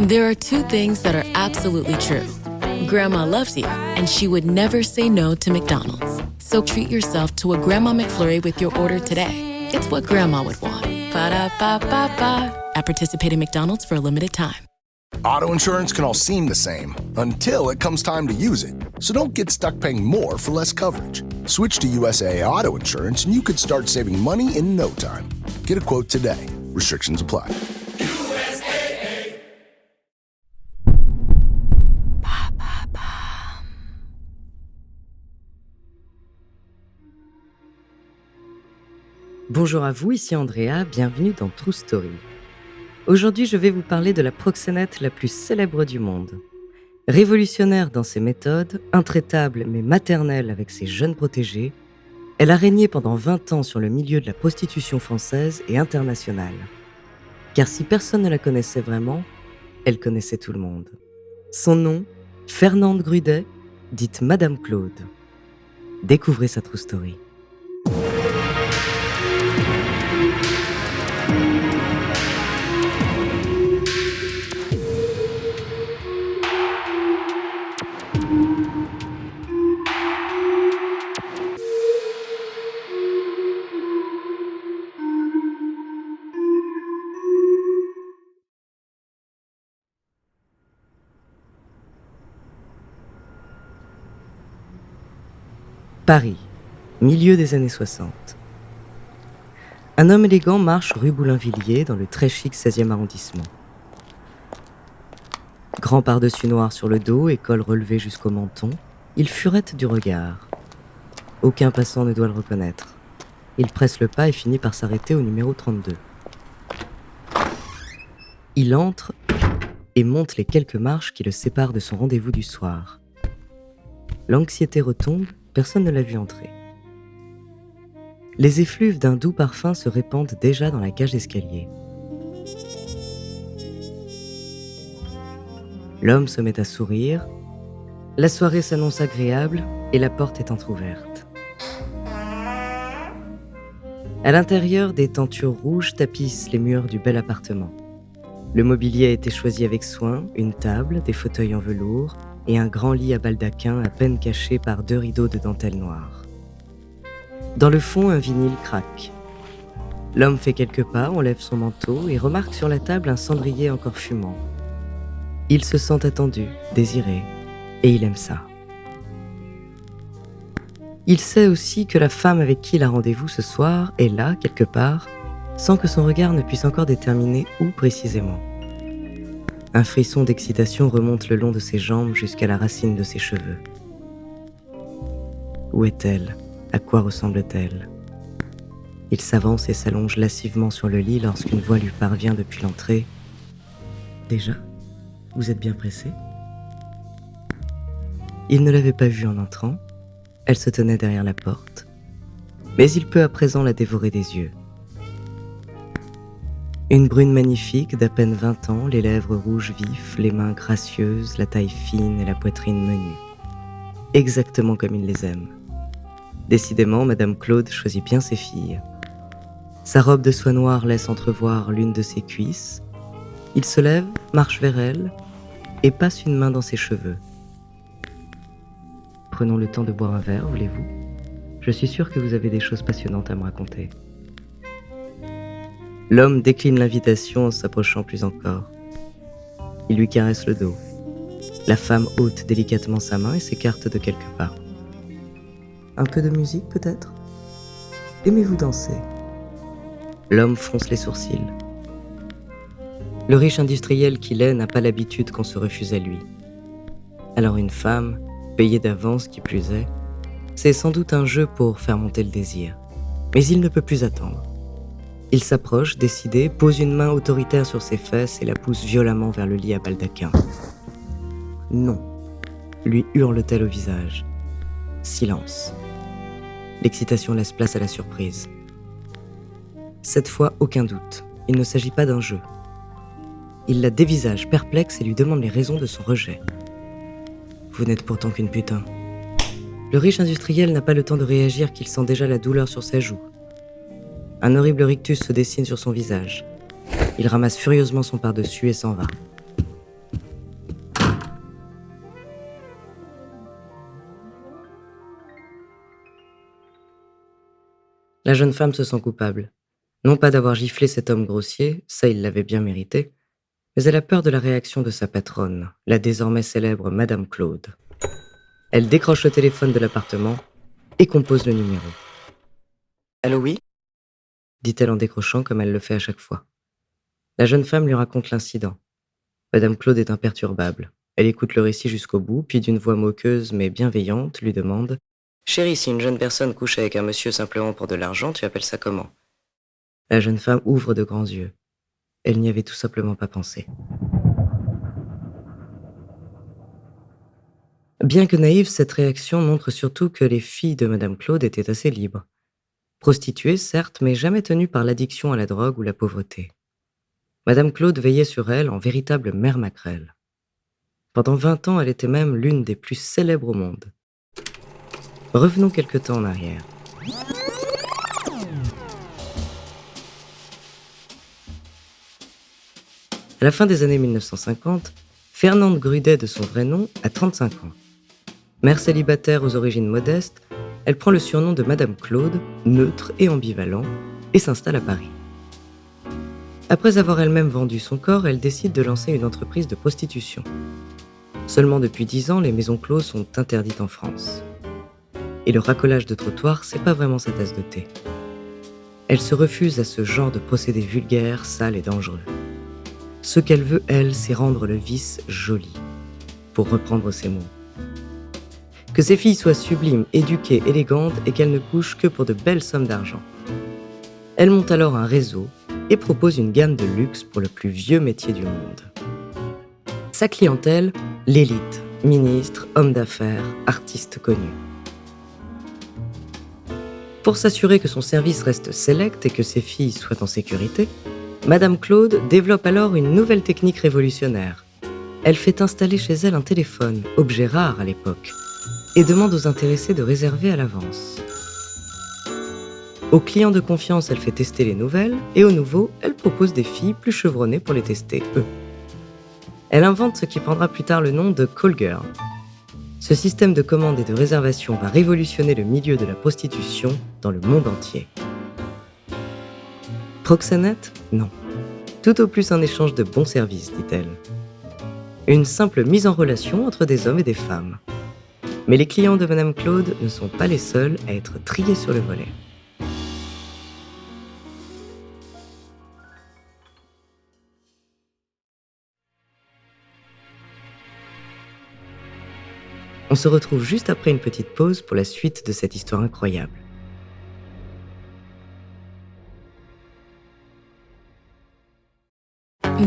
There are two things that are absolutely true. Grandma loves you, and she would never say no to McDonald's. So treat yourself to a Grandma McFlurry with your order today. It's what Grandma would want. Ba-da-ba-ba-ba. At participating McDonald's for a limited time. Auto insurance can all seem the same until it comes time to use it. So don't get stuck paying more for less coverage. Switch to USAA Auto Insurance and you could start saving money in no time. Get a quote today. Restrictions apply. Bonjour à vous, ici Andrea, bienvenue dans True Story. Aujourd'hui, je vais vous parler de la proxénète la plus célèbre du monde. Révolutionnaire dans ses méthodes, intraitable mais maternelle avec ses jeunes protégés, elle a régné pendant 20 ans sur le milieu de la prostitution française et internationale. Car si personne ne la connaissait vraiment, elle connaissait tout le monde. Son nom, Fernande Grudet, dite Madame Claude. Découvrez sa True Story. Paris, milieu des années 60. Un homme élégant marche rue Boulainvilliers dans le très chic 16e arrondissement. Grand par-dessus noir sur le dos et col relevé jusqu'au menton, il furette du regard. Aucun passant ne doit le reconnaître. Il presse le pas et finit par s'arrêter au numéro 32. Il entre et monte les quelques marches qui le séparent de son rendez-vous du soir. L'anxiété retombe. Personne ne l'a vu entrer. Les effluves d'un doux parfum se répandent déjà dans la cage d'escalier. L'homme se met à sourire. La soirée s'annonce agréable et la porte est entr'ouverte. À l'intérieur, des tentures rouges tapissent les murs du bel appartement. Le mobilier a été choisi avec soin, une table, des fauteuils en velours, et un grand lit à baldaquin à peine caché par 2 rideaux de dentelle noire. Dans le fond, un vinyle craque. L'homme fait quelques pas, enlève son manteau et remarque sur la table un cendrier encore fumant. Il se sent attendu, désiré, et il aime ça. Il sait aussi que la femme avec qui il a rendez-vous ce soir est là, quelque part, sans que son regard ne puisse encore déterminer où précisément. Un frisson d'excitation remonte le long de ses jambes jusqu'à la racine de ses cheveux. Où est-elle ? À quoi ressemble-t-elle ? Il s'avance et s'allonge lascivement sur le lit lorsqu'une voix lui parvient depuis l'entrée. « Déjà ? Vous êtes bien pressé ?» Il ne l'avait pas vue en entrant. Elle se tenait derrière la porte. Mais il peut à présent la dévorer des yeux. Une brune magnifique d'à peine 20 ans, les lèvres rouges vifs, les mains gracieuses, la taille fine et la poitrine menue. Exactement comme il les aime. Décidément, Madame Claude choisit bien ses filles. Sa robe de soie noire laisse entrevoir l'une de ses cuisses. Il se lève, marche vers elle et passe une main dans ses cheveux. Prenons le temps de boire un verre, voulez-vous ? Je suis sûre que vous avez des choses passionnantes à me raconter. L'homme décline l'invitation en s'approchant plus encore. Il lui caresse le dos. La femme ôte délicatement sa main et s'écarte de quelques pas. Un peu de musique, peut-être ? Aimez-vous danser ? L'homme fronce les sourcils. Le riche industriel qu'il est n'a pas l'habitude qu'on se refuse à lui. Alors une femme, payée d'avance qui plus est, c'est sans doute un jeu pour faire monter le désir. Mais il ne peut plus attendre. Il s'approche, décidé, pose une main autoritaire sur ses fesses et la pousse violemment vers le lit à baldaquin. « Non !» lui hurle-t-elle au visage. Silence. L'excitation laisse place à la surprise. Cette fois, aucun doute. Il ne s'agit pas d'un jeu. Il la dévisage, perplexe, et lui demande les raisons de son rejet. « Vous n'êtes pourtant qu'une putain. » Le riche industriel n'a pas le temps de réagir qu'il sent déjà la douleur sur sa joue. Un horrible rictus se dessine sur son visage. Il ramasse furieusement son pardessus et s'en va. La jeune femme se sent coupable. Non pas d'avoir giflé cet homme grossier, ça il l'avait bien mérité, mais elle a peur de la réaction de sa patronne, la désormais célèbre Madame Claude. Elle décroche le téléphone de l'appartement et compose le numéro. « Allô, oui ?» dit-elle en décrochant comme elle le fait à chaque fois. La jeune femme lui raconte l'incident. Madame Claude est imperturbable. Elle écoute le récit jusqu'au bout, puis d'une voix moqueuse mais bienveillante, lui demande « Chérie, si une jeune personne couche avec un monsieur simplement pour de l'argent, tu appelles ça comment ?» La jeune femme ouvre de grands yeux. Elle n'y avait tout simplement pas pensé. Bien que naïve, cette réaction montre surtout que les filles de Madame Claude étaient assez libres. Prostituées, certes, mais jamais tenues par l'addiction à la drogue ou la pauvreté. Madame Claude veillait sur elles en véritable mère maquerelle. Pendant 20 ans, elle était même l'une des plus célèbres au monde. Revenons quelque temps en arrière. À la fin des années 1950, Fernande Grudet, de son vrai nom, a 35 ans. Mère célibataire aux origines modestes, elle prend le surnom de Madame Claude, neutre et ambivalent, et s'installe à Paris. Après avoir elle-même vendu son corps, elle décide de lancer une entreprise de prostitution. Seulement depuis 10 ans, les maisons closes sont interdites en France. Et le racolage de trottoirs, c'est pas vraiment sa tasse de thé. Elle se refuse à ce genre de procédé vulgaire, sale et dangereux. Ce qu'elle veut, elle, c'est rendre le vice joli, pour reprendre ses mots. Que ses filles soient sublimes, éduquées, élégantes et qu'elles ne couchent que pour de belles sommes d'argent. Elle monte alors un réseau et propose une gamme de luxe pour le plus vieux métier du monde. Sa clientèle, l'élite, ministres, hommes d'affaires, artistes connus. Pour s'assurer que son service reste sélect et que ses filles soient en sécurité, Madame Claude développe alors une nouvelle technique révolutionnaire. Elle fait installer chez elle un téléphone, objet rare à l'époque, et demande aux intéressés de réserver à l'avance. Aux clients de confiance, elle fait tester les nouvelles, et aux nouveaux, elle propose des filles plus chevronnées pour les tester, eux. Elle invente ce qui prendra plus tard le nom de Call Girl. Ce système de commande et de réservation va révolutionner le milieu de la prostitution dans le monde entier. Proxénète ? Non. Tout au plus un échange de bons services, dit-elle. Une simple mise en relation entre des hommes et des femmes. Mais les clients de Madame Claude ne sont pas les seuls à être triés sur le volet. On se retrouve juste après une petite pause pour la suite de cette histoire incroyable.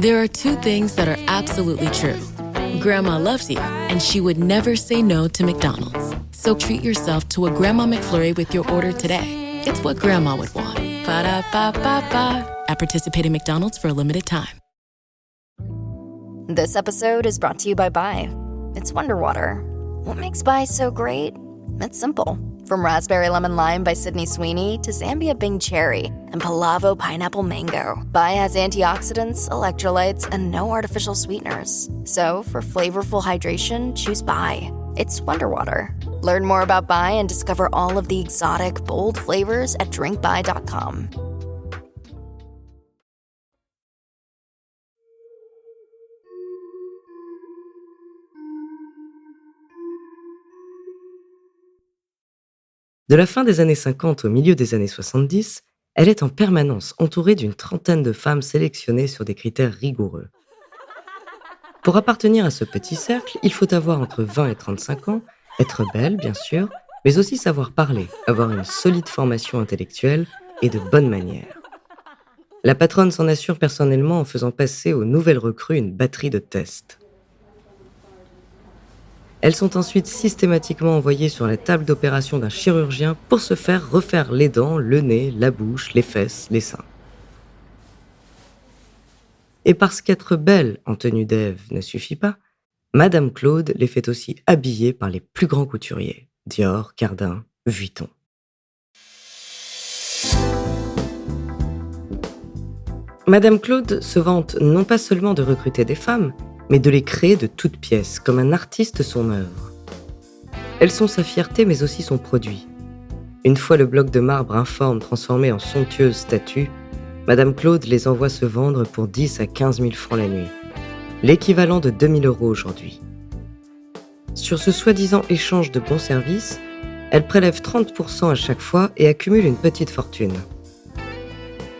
There are two things that are absolutely true. Grandma loves you, and she would never say no to McDonald's. So treat yourself to a Grandma McFlurry with your order today. It's what Grandma would want. Ba-da-ba-ba-ba. At participating McDonald's for a limited time. This episode is brought to you by Bai. It's Wonder Water. What makes Bai so great? It's simple. From Raspberry Lemon Lime by Sydney Sweeney to Zambia Bing Cherry and Palavo Pineapple Mango, Bai has antioxidants, electrolytes, and no artificial sweeteners. So, for flavorful hydration, choose Bai. It's Wonder Water. Learn more about Bai and discover all of the exotic, bold flavors at drinkbai.com. De la fin des années 50 au milieu des années 70, elle est en permanence entourée d'une trentaine de femmes sélectionnées sur des critères rigoureux. Pour appartenir à ce petit cercle, il faut avoir entre 20 et 35 ans, être belle, bien sûr, mais aussi savoir parler, avoir une solide formation intellectuelle et de bonnes manières. La patronne s'en assure personnellement en faisant passer aux nouvelles recrues une batterie de tests. Elles sont ensuite systématiquement envoyées sur la table d'opération d'un chirurgien pour se faire refaire les dents, le nez, la bouche, les fesses, les seins. Et parce qu'être belle en tenue d'Ève ne suffit pas, Madame Claude les fait aussi habiller par les plus grands couturiers, Dior, Cardin, Vuitton. Madame Claude se vante non pas seulement de recruter des femmes, mais de les créer de toutes pièces, comme un artiste son œuvre. Elles sont sa fierté, mais aussi son produit. Une fois le bloc de marbre informe transformé en somptueuse statue, Madame Claude les envoie se vendre pour 10 à 15 000 francs la nuit, l'équivalent de 2 000 € aujourd'hui. Sur ce soi-disant échange de bons services, elle prélève 30% à chaque fois et accumule une petite fortune.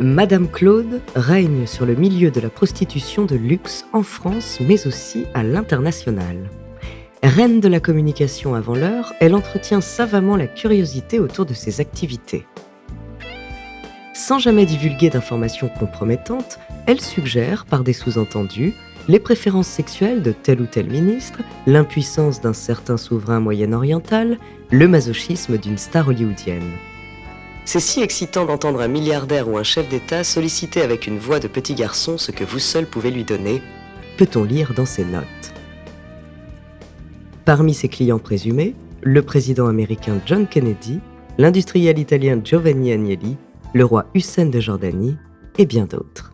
Madame Claude règne sur le milieu de la prostitution de luxe en France, mais aussi à l'international. Reine de la communication avant l'heure, elle entretient savamment la curiosité autour de ses activités. Sans jamais divulguer d'informations compromettantes, elle suggère, par des sous-entendus, les préférences sexuelles de tel ou tel ministre, l'impuissance d'un certain souverain moyen-oriental, le masochisme d'une star hollywoodienne. C'est si excitant d'entendre un milliardaire ou un chef d'État solliciter avec une voix de petit garçon ce que vous seul pouvez lui donner, peut-on lire dans ses notes. Parmi ses clients présumés, le président américain John Kennedy, l'industriel italien Giovanni Agnelli, le roi Hussein de Jordanie et bien d'autres.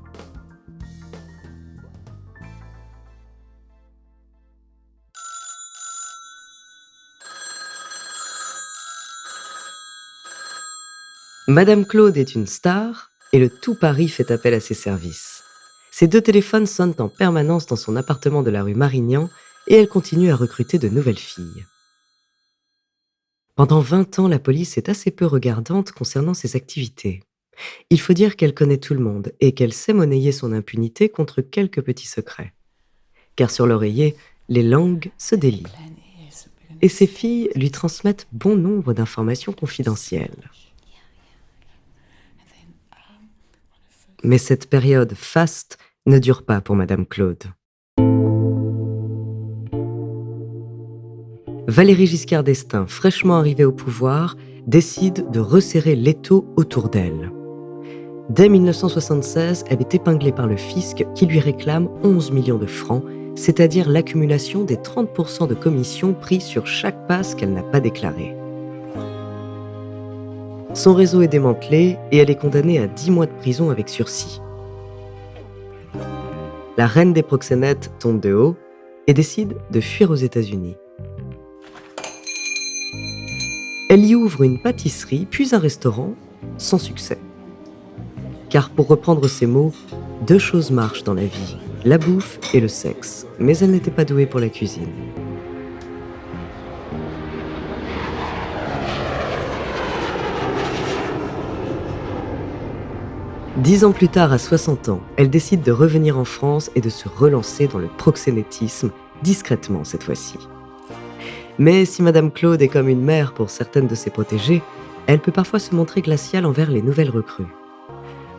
Madame Claude est une star et le tout Paris fait appel à ses services. Ses 2 téléphones sonnent en permanence dans son appartement de la rue Marignan et elle continue à recruter de nouvelles filles. Pendant 20 ans, la police est assez peu regardante concernant ses activités. Il faut dire qu'elle connaît tout le monde et qu'elle sait monnayer son impunité contre quelques petits secrets. Car sur l'oreiller, les langues se délient. Et ses filles lui transmettent bon nombre d'informations confidentielles. Mais cette période faste ne dure pas pour Madame Claude. Valéry Giscard d'Estaing, fraîchement arrivé au pouvoir, décide de resserrer l'étau autour d'elle. Dès 1976, elle est épinglée par le fisc qui lui réclame 11 millions de francs, c'est-à-dire l'accumulation des 30% de commissions pris sur chaque passe qu'elle n'a pas déclaré. Son réseau est démantelé et elle est condamnée à 10 mois de prison avec sursis. La reine des proxénètes tombe de haut et décide de fuir aux États-Unis. Elle y ouvre une pâtisserie, puis un restaurant, sans succès. Car pour reprendre ses mots, 2 choses marchent dans la vie, la bouffe et le sexe, mais elle n'était pas douée pour la cuisine. Dix ans plus tard, à 60 ans, elle décide de revenir en France et de se relancer dans le proxénétisme, discrètement cette fois-ci. Mais si Madame Claude est comme une mère pour certaines de ses protégées, elle peut parfois se montrer glaciale envers les nouvelles recrues.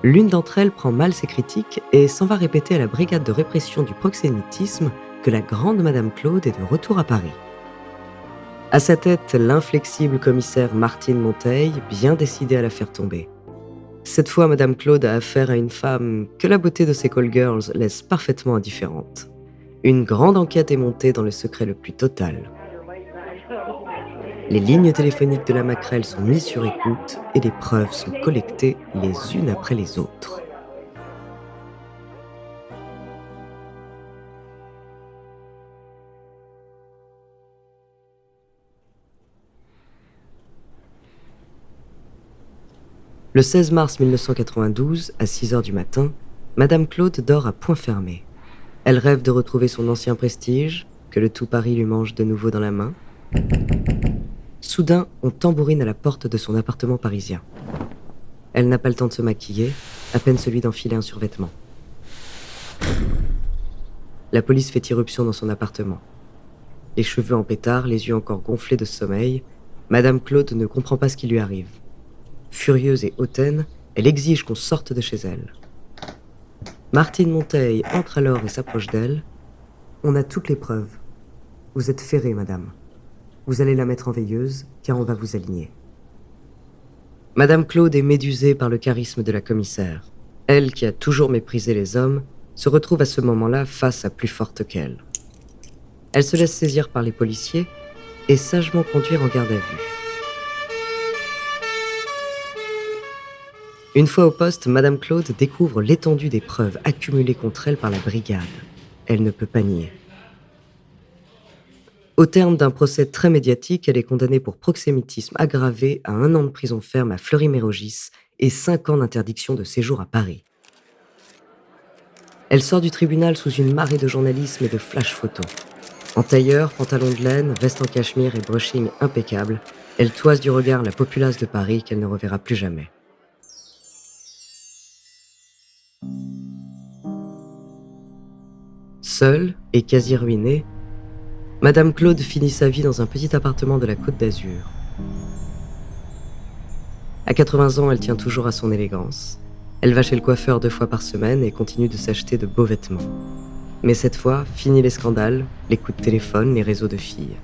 L'une d'entre elles prend mal ses critiques et s'en va répéter à la brigade de répression du proxénétisme que la grande Madame Claude est de retour à Paris. À sa tête, l'inflexible commissaire Martine Monteil, bien décidée à la faire tomber. Cette fois, Madame Claude a affaire à une femme que la beauté de ses call girls laisse parfaitement indifférente. Une grande enquête est montée dans le secret le plus total. Les lignes téléphoniques de la Maquerelle sont mises sur écoute et les preuves sont collectées les unes après les autres. Le 16 mars 1992, à 6 heures du matin, Madame Claude dort à point fermé. Elle rêve de retrouver son ancien prestige, que le tout Paris lui mange de nouveau dans la main. Soudain, on tambourine à la porte de son appartement parisien. Elle n'a pas le temps de se maquiller, à peine celui d'enfiler un survêtement. La police fait irruption dans son appartement. Les cheveux en pétard, les yeux encore gonflés de sommeil, Madame Claude ne comprend pas ce qui lui arrive. Furieuse et hautaine, elle exige qu'on sorte de chez elle. Martine Monteil entre alors et s'approche d'elle. « On a toutes les preuves. Vous êtes ferrée, madame. Vous allez la mettre en veilleuse, car on va vous aligner. » Madame Claude est médusée par le charisme de la commissaire. Elle, qui a toujours méprisé les hommes, se retrouve à ce moment-là face à plus forte qu'elle. Elle se laisse saisir par les policiers et sagement conduire en garde à vue. Une fois au poste, Madame Claude découvre l'étendue des preuves accumulées contre elle par la brigade. Elle ne peut pas nier. Au terme d'un procès très médiatique, elle est condamnée pour proxénétisme aggravé à 1 an de prison ferme à Fleury-Mérogis et 5 ans d'interdiction de séjour à Paris. Elle sort du tribunal sous une marée de journalisme et de flash photos. En tailleur, pantalon de laine, veste en cachemire et brushing impeccable, elle toise du regard la populace de Paris qu'elle ne reverra plus jamais. Seule et quasi ruinée, Madame Claude finit sa vie dans un petit appartement de la Côte d'Azur. À 80 ans, elle tient toujours à son élégance. Elle va chez le coiffeur 2 fois par semaine et continue de s'acheter de beaux vêtements. Mais cette fois, fini les scandales, les coups de téléphone, les réseaux de filles.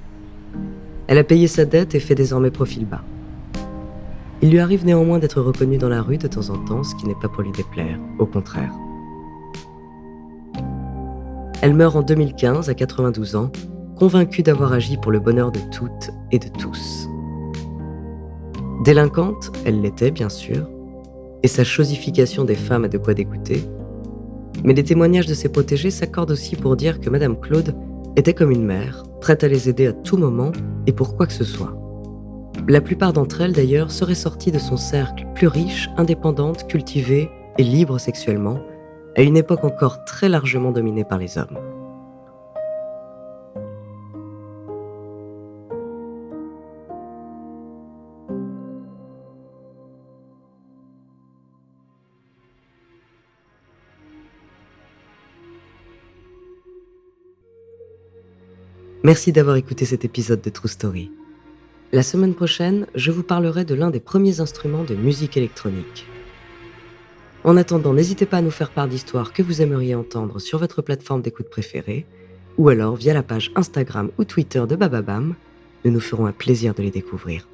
Elle a payé sa dette et fait désormais profil bas. Il lui arrive néanmoins d'être reconnue dans la rue de temps en temps, ce qui n'est pas pour lui déplaire, au contraire. Elle meurt en 2015 à 92 ans, convaincue d'avoir agi pour le bonheur de toutes et de tous. Délinquante, elle l'était bien sûr, et sa chosification des femmes a de quoi dégoûter, mais les témoignages de ses protégés s'accordent aussi pour dire que Madame Claude était comme une mère, prête à les aider à tout moment et pour quoi que ce soit. La plupart d'entre elles d'ailleurs seraient sorties de son cercle plus riche, indépendante, cultivée et libre sexuellement, à une époque encore très largement dominée par les hommes. Merci d'avoir écouté cet épisode de True Story. La semaine prochaine, je vous parlerai de l'un des premiers instruments de musique électronique. En attendant, n'hésitez pas à nous faire part d'histoires que vous aimeriez entendre sur votre plateforme d'écoute préférée, ou alors via la page Instagram ou Twitter de Bababam. Nous nous ferons un plaisir de les découvrir.